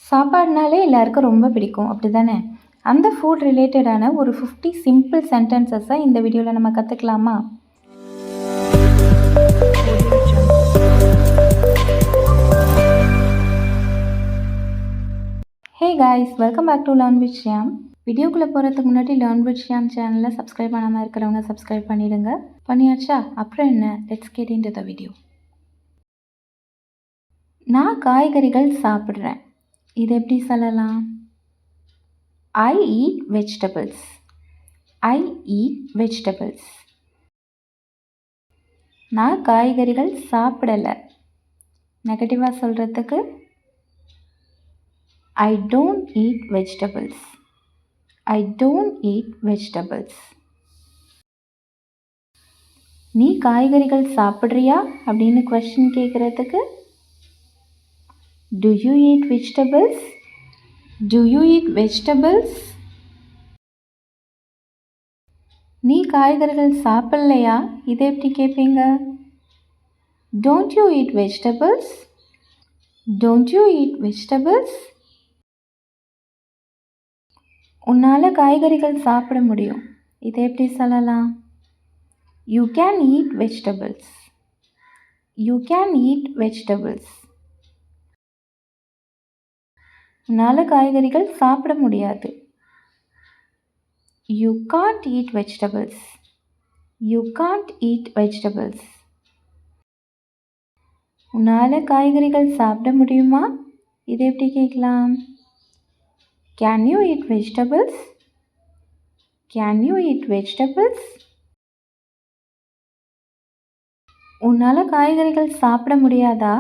சாப்பாடுனாலே எல்லாருக்கும் ரொம்ப பிடிக்கும் அப்படி தானே? அந்த ஃபுட் ரிலேட்டடான ஒரு 50 சிம்பிள் சென்டென்சஸை இந்த வீடியோவில் நம்ம கற்றுக்கலாமா? Hey guys, welcome back to learn with Shyam. வீடியோக்குள்ளே போகிறதுக்கு முன்னாடி லேர்ன் வித் ஷியாம் சேனலை சப்ஸ்கிரைப் பண்ணாமல் இருக்கிறவங்க சப்ஸ்கிரைப் பண்ணிடுங்க. பண்ணியாச்சா? அப்புறம் என்ன, let's get into the video. நான் காய்கறிகள் சாப்பிட்றேன். இது எப்படி சொல்லலாம்? I eat vegetables. I eat vegetables. நான் காய்கறிகள் சாப்பிடலை. நெகட்டிவாக சொல்கிறதுக்கு I don't eat vegetables. I don't eat vegetables. நீ காய்கறிகள் சாப்பிட்றியா அப்படின்னு கொஸ்டின் கேட்குறதுக்கு Do you eat vegetables? Do you eat vegetables? நீ காய்கறிகள் சாப்பிடலையா இதை எப்படி கேட்பீங்க? Don't you eat vegetables? Don't you eat vegetables? உன்னால் காய்கறிகள் சாப்பிட முடியும். இதை எப்படி சொல்லலாம்? You can eat vegetables. You can eat vegetables. உன்னால் காய்கறிகள் சாப்பிட முடியாது. You can't eat vegetables. You can't eat vegetables. உன்னால் காய்கறிகள் சாப்பிட முடியுமா? இதை எப்படி கேட்கலாம்? Can you eat vegetables? Can you eat vegetables? உன்னால் காய்கறிகள் சாப்பிட முடியாதா?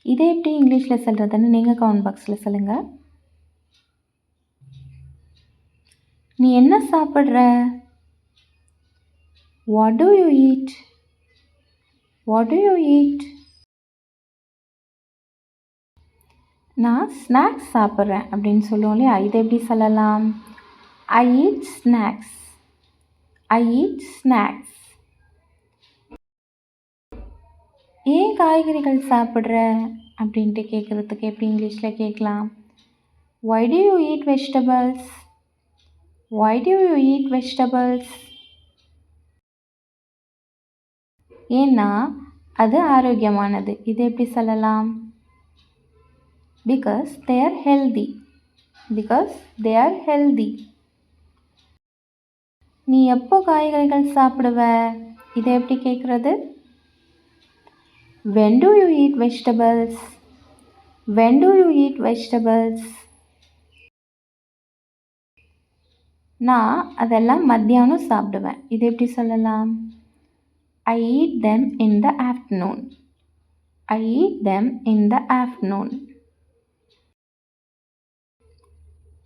இதை எப்படி இங்கிலீஷில் சொல்கிறதுன்னு நீங்கள் கமெண்ட் பாக்ஸில் சொல்லுங்கள். நீ என்ன சாப்பிட்ற? What do you eat? What do you eat? நான் ஸ்நாக்ஸ் சாப்பிட்றேன் அப்படின்னு சொல்லுவோம் இல்லையா? இதை எப்படி சொல்லலாம்? I eat snacks. I eat snacks. ஏன் காய்கறிகள் சாப்பிட்ற அப்படின்ட்டு கேட்குறதுக்கு எப்படி இங்கிலீஷில் கேட்கலாம்? Why do you eat vegetables? Why do you eat vegetables? ஏன்னா அது ஆரோக்கியமானது. இதை எப்படி சொல்லலாம்? Because they are healthy. Because they are healthy. நீ எப்போ காய்கறிகள் சாப்பிடுவ? இதை எப்படி கேட்குறது? When do you eat vegetables? When do you eat vegetables? நான் அதெல்லாம் மத்தியானம் சாப்பிடுவேன். இதை எப்படி சொல்லலாம்? I eat them in the afternoon. I eat them in the afternoon.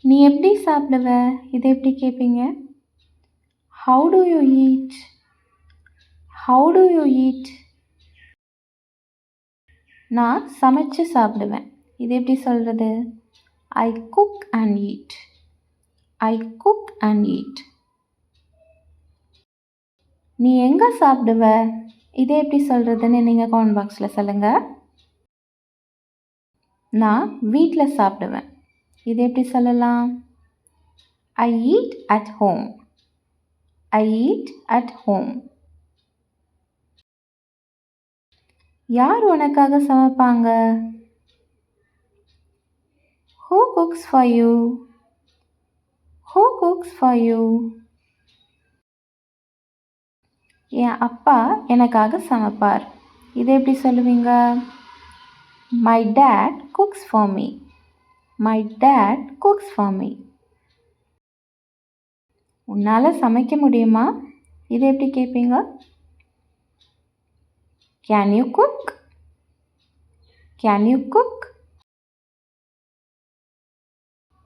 நீ எப்படி சாப்பிடுவ? இதை எப்படி கேட்பீங்க? How do you eat? How do you eat? நான் சமைச்சு சாப்பிடுவேன். இது எப்படி சொல்கிறது? I cook and eat. I cook and eat. நீ எங்கே சாப்பிடுவ? இதை எப்படி சொல்கிறதுன்னு நீங்கள் கமெண்ட் பாக்ஸில் சொல்லுங்கள். நான் வீட்டில் சாப்பிடுவேன். இதை எப்படி சொல்லலாம்? I eat at home. I eat at home. யார் உனக்காக சமைப்பாங்க? Who cooks for you? Who cooks for you? என் அப்பா எனக்காக சமைப்பார். இதை எப்படி சொல்லுவீங்க? My dad cooks for me. My dad cooks for me. உன்னால் சமைக்க முடியுமா? இதை எப்படி கேட்பீங்க? Can you cook? Can you cook?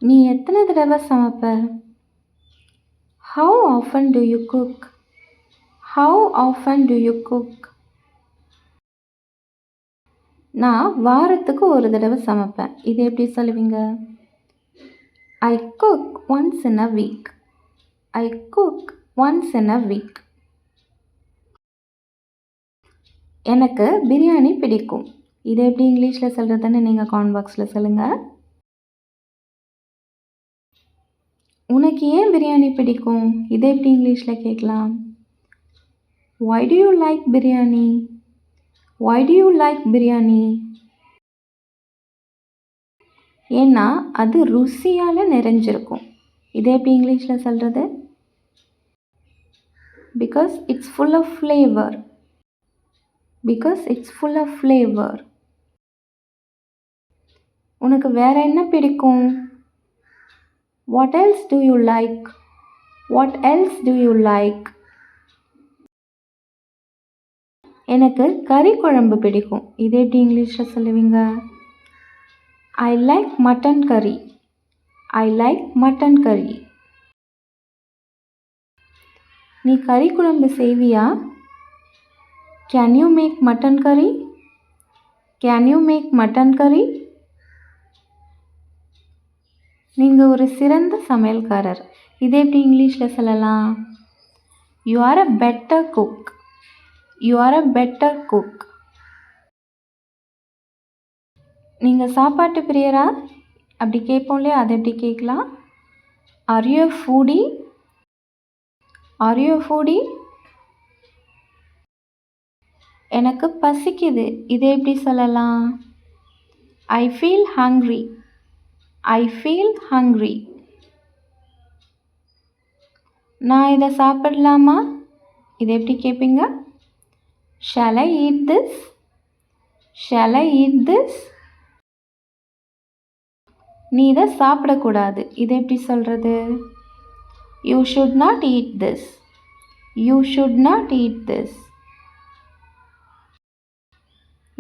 நீ எத்தனை தடவை சமைப்ப? How often do you cook? How often do you cook? நான் வாரத்துக்கு ஒரு தடவை சமைப்பேன். இதை எப்படி சொல்லுவீங்க? I cook once in a week. I cook once in a week. எனக்கு பிரியாணி பிடிக்கும். இதை எப்படி இங்கிலீஷில் சொல்கிறதுன்னு நீங்கள் கமெண்ட் பாக்ஸில் சொல்லுங்கள். உனக்கு ஏன் பிரியாணி பிடிக்கும்? இதை எப்படி இங்கிலீஷில் கேட்கலாம்? Why do you like biryani? Why do you like biryani? ஏன்னா அது ருசியால் நிறைஞ்சிருக்கும். இதை எப்படி இங்கிலீஷில் சொல்கிறது? Because it's full of flavor. Because it's full of flavor. உனக்கு வேற என்ன பிடிக்கும்? What else do you like? What else do you like? எனக்கு கறி குழம்பு பிடிக்கும். இதை எப்படி இங்கிலீஷில் சொல்லுவீங்க? I like mutton curry. I like mutton curry. நீ கறி குழம்பு செய்வியா? Can you make mutton curry? Can you make mutton curry? நீங்கள் ஒரு சிறந்த சமையல்காரர். இதை எப்படி இங்கிலீஷில் சொல்லலாம்? You are a better cook. You are a better cook. நீங்கள் சாப்பாட்டு பிரியரா? அப்படி கேட்போம் இல்லையா, அதை எப்படி கேட்கலாம்? Are you a foodie? Are you a foodie? எனக்கு பசிக்குது. இதை எப்படி சொல்லலாம்? I feel hungry. I feel hungry. நான் இதை சாப்பிடலாமா? இதை எப்படி கேட்பீங்க? Shall I eat this? Shall I eat this? நீ இதை சாப்பிடக்கூடாது. இதை எப்படி சொல்கிறது? You should not eat this. You should not eat this.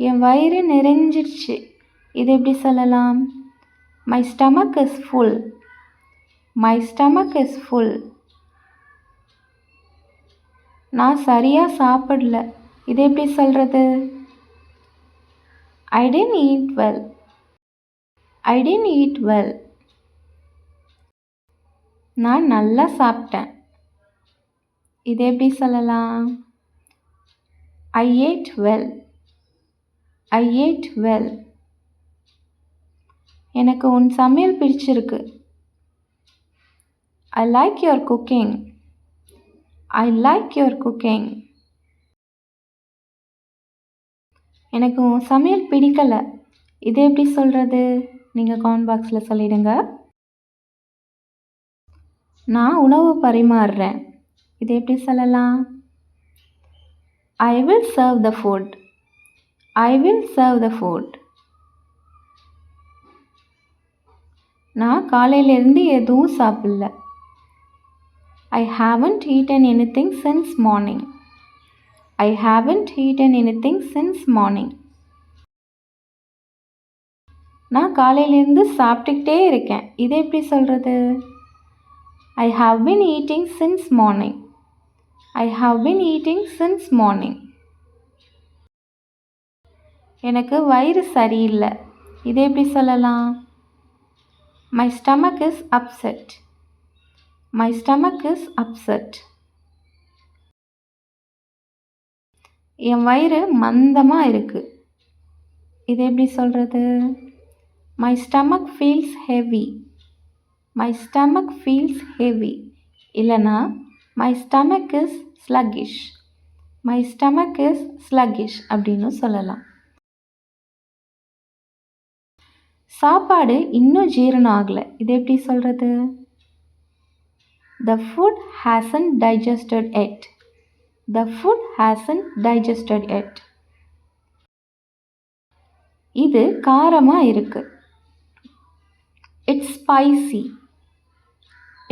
என் வயிறு நிறைஞ்சிருச்சு. இதை எப்படி சொல்லலாம்? My stomach is full. My stomach is full. நான் சரியாக சாப்பிடல. இதை எப்படி சொல்கிறது? I didn't eat well. I didn't eat well. நான் நல்லா சாப்பிட்டேன். இதை எப்படி சொல்லலாம்? I ate well. I ate well. எனக்கு உன் சமையல் பிடிச்சிருக்கு. I like your cooking. I like your cooking. எனக்கு உன் சமையல் பிடிக்கலை. இதை எப்படி சொல்கிறது? நீங்கள் கமெண்ட் பாக்ஸில் சொல்லிடுங்க. நான் உணவு பரிமாறுறேன். இதை எப்படி சொல்லலாம்? I will serve the food. I will serve the food. நான் காலையிலேருந்து எதுவும் சாப்பிடல. I haven't eaten anything since morning. I haven't eaten anything since morning. நான் காலையிலேருந்து சாப்பிட்டுக்கிட்டே இருக்கேன். இதை எப்படி சொல்கிறது? I have been eating since morning. I have been eating since morning. எனக்கு வயிறு சரியில்லை. இதை எப்படி சொல்லலாம்? My stomach is upset. My stomach is upset. என் வயிறு மந்தமாக இருக்குது. இதை எப்படி சொல்கிறது? My stomach feels heavy. My stomach feels heavy. இல்லைனா my stomach is sluggish. My stomach is sluggish அப்படின்னு சொல்லலாம். சாப்பாடு இன்னும் ஜீரணம் ஆகலை. இதை எப்படி சொல்கிறது? The food hasn't digested yet. The food hasn't digested yet. இது காரமாக இருக்கு. It's spicy.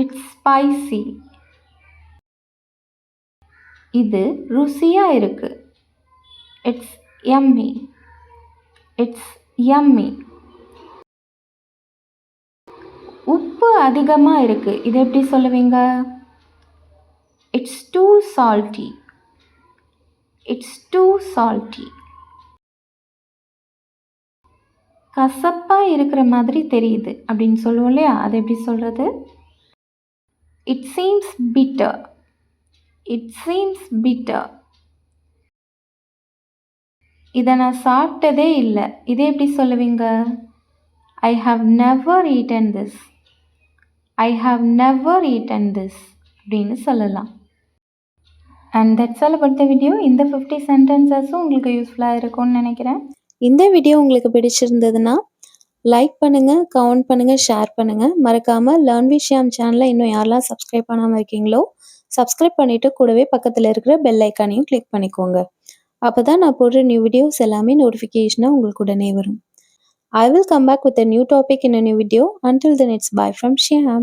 It's spicy. இது ருசியாக இருக்கு. It's yummy. It's yummy. உப்பு அதிகமாக இருக்கு. இதை எப்படி சொல்லுவீங்க? It's too salty. It's too salty. கசப்பாக இருக்கிற மாதிரி தெரியுது அப்படின்னு சொல்லுவோம் இல்லையா, அதை எப்படி சொல்கிறது? It seems bitter. It seems bitter. இதை நான் சாப்பிட்டதே இல்லை. இதை எப்படி சொல்லுவீங்க? I have never eaten this. I have never eaten this அப்படின்னு சொல்லலாம். And that's all about the video. இந்த 50 சென்டென்சஸும் உங்களுக்கு யூஸ்ஃபுல்லாக இருக்கும்னு நினைக்கிறேன். இந்த வீடியோ உங்களுக்கு பிடிச்சிருந்ததுன்னா லைக் பண்ணுங்கள், கமெண்ட் பண்ணுங்கள், ஷேர் பண்ணுங்கள். மறக்காமல் லேர்ன் வித் ஷியாம் சேனலை இன்னும் யாரெல்லாம் சப்ஸ்கிரைப் பண்ணாமல் இருக்கீங்களோ சப்ஸ்கிரைப் பண்ணிவிட்டு கூடவே பக்கத்தில் இருக்கிற பெல் ஐக்கானையும் கிளிக் பண்ணிக்கோங்க. அப்போ தான் நான் போடுற நியூ வீடியோஸ் எல்லாமே நோட்டிஃபிகேஷனாக உங்களுக்கு உடனே வரும். I will come back with a new topic in a new video. Until then, it's bye from Shyam.